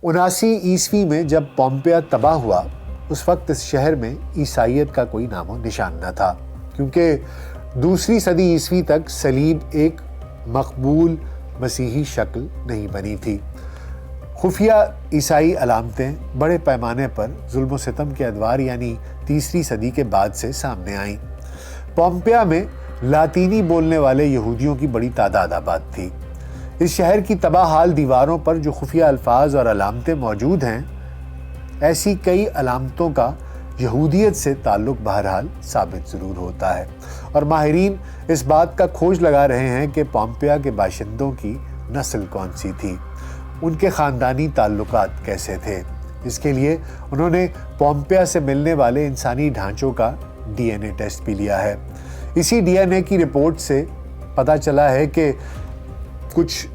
79 میں جب پومپیا تباہ ہوا اس وقت اس شہر میں عیسائیت کا کوئی نام و نشان نہ تھا، کیونکہ 2 صدی عیسوی تک صلیب ایک مقبول مسیحی شکل نہیں بنی تھی۔ خفیہ عیسائی علامتیں بڑے پیمانے پر ظلم و ستم کے ادوار یعنی 3 صدی کے بعد سے سامنے آئیں۔ پومپیا میں لاطینی بولنے والے یہودیوں کی بڑی تعداد آباد تھی۔ اس شہر کی تباہ حال دیواروں پر جو خفیہ الفاظ اور علامتیں موجود ہیں، ایسی کئی علامتوں کا یہودیت سے تعلق بہرحال ثابت ضرور ہوتا ہے، اور ماہرین اس بات کا کھوج لگا رہے ہیں کہ پومپیا کے باشندوں کی نسل کون سی تھی، ان کے خاندانی تعلقات کیسے تھے۔ اس کے لیے انہوں نے پومپیا سے ملنے والے انسانی ڈھانچوں کا ڈی این اے ٹیسٹ بھی لیا ہے۔ اسی ڈی این اے کی رپورٹ سے پتہ چلا ہے کہ کچھ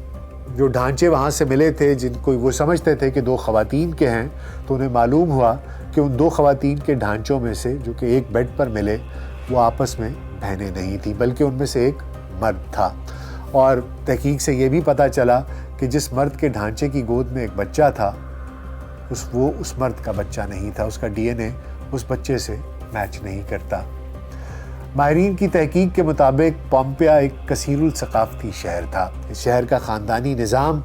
جو ڈھانچے وہاں سے ملے تھے جن کو وہ سمجھتے تھے کہ 2 خواتین کے ہیں، تو انہیں معلوم ہوا کہ ان 2 خواتین کے ڈھانچوں میں سے جو کہ ایک بیڈ پر ملے وہ آپس میں بہنیں نہیں تھیں، بلکہ ان میں سے ایک مرد تھا۔ اور تحقیق سے یہ بھی پتہ چلا کہ جس مرد کے ڈھانچے کی گود میں ایک بچہ تھا وہ اس مرد کا بچہ نہیں تھا، اس کا ڈی این اے اس بچے سے میچ نہیں کرتا۔ ماہرین کی تحقیق کے مطابق پومپیا ایک کثیر الثقافتی شہر تھا۔ اس شہر کا خاندانی نظام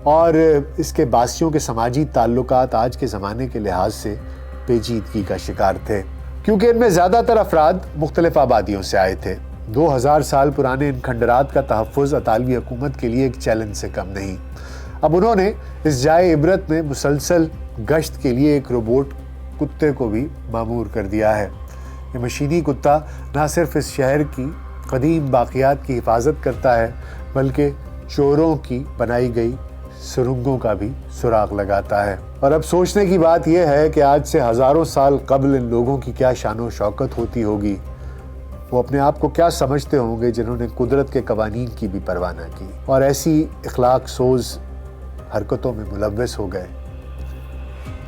اور اس کے باسیوں کے سماجی تعلقات آج کے زمانے کے لحاظ سے پیچیدگی کا شکار تھے، کیونکہ ان میں زیادہ تر افراد مختلف آبادیوں سے آئے تھے۔ 2000 سال پرانے ان کھنڈرات کا تحفظ اطالوی حکومت کے لیے ایک چیلنج سے کم نہیں۔ اب انہوں نے اس جائے عبرت میں مسلسل گشت کے لیے ایک روبوٹ کتے کو بھی مامور کر دیا ہے۔ یہ مشینی کتا نہ صرف اس شہر کی قدیم باقیات کی حفاظت کرتا ہے، بلکہ چوروں کی بنائی گئی سرنگوں کا بھی سراغ لگاتا ہے۔ اور اب سوچنے کی بات یہ ہے کہ آج سے ہزاروں سال قبل ان لوگوں کی کیا شان و شوکت ہوتی ہوگی، وہ اپنے آپ کو کیا سمجھتے ہوں گے جنہوں نے قدرت کے قوانین کی بھی پرواہ نہ کی اور ایسی اخلاق سوز حرکتوں میں ملوث ہو گئے۔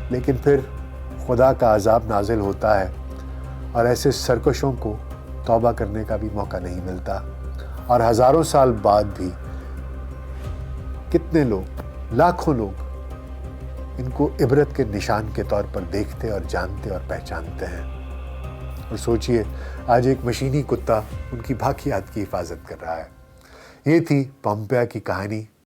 لیکن پھر خدا کا عذاب نازل ہوتا ہے اور ایسے سرکشوں کو توبہ کرنے کا بھی موقع نہیں ملتا، اور ہزاروں سال بعد بھی کتنے لوگ، لاکھوں لوگ ان کو عبرت کے نشان کے طور پر دیکھتے اور جانتے اور پہچانتے ہیں۔ اور سوچئے آج ایک مشینی کتا ان کی باقیات کی حفاظت کر رہا ہے۔ یہ تھی پومپیا کی کہانی۔